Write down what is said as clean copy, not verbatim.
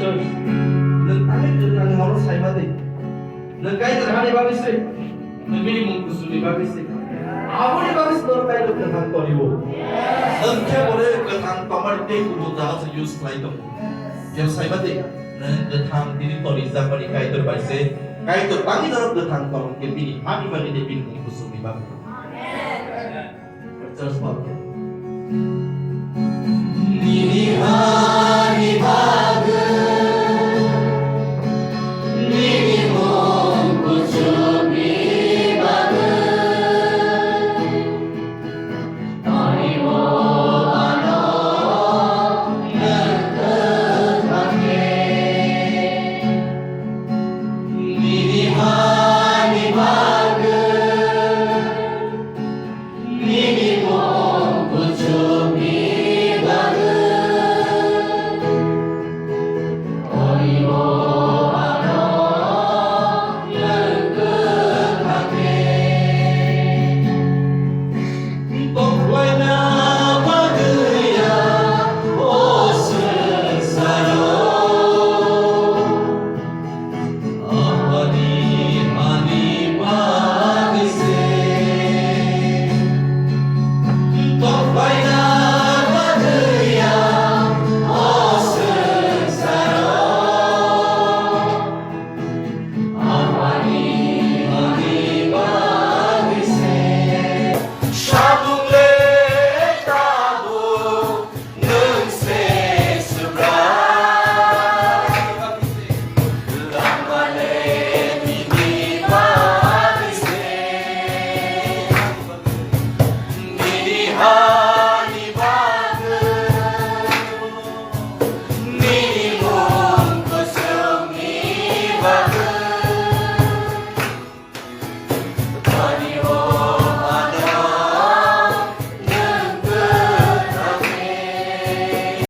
church. Nagtalit yun ang halos sa iba din. Nagkait na hani bagis rin. Nagmini mong gusto ni bagis rin. 아무리 bagis 너로 kayo gatang toriwo. Nagkabore gatang pamarite kubuta sa use flight mo. Yung sa iba din. Naggatang dinitori sa bali kayo ito bagis rin. Kayo ito Panginoon gatang pamang kipini. Hani bagis rin mong gusto ni bagis. Church mo. 니니하니 박은 니니 몸고 주미 박은 아니모 아노 능긋하게 니니하니 박은 니니 몸고 주미 니니 박은 니니 몸고 승리 박은 아니와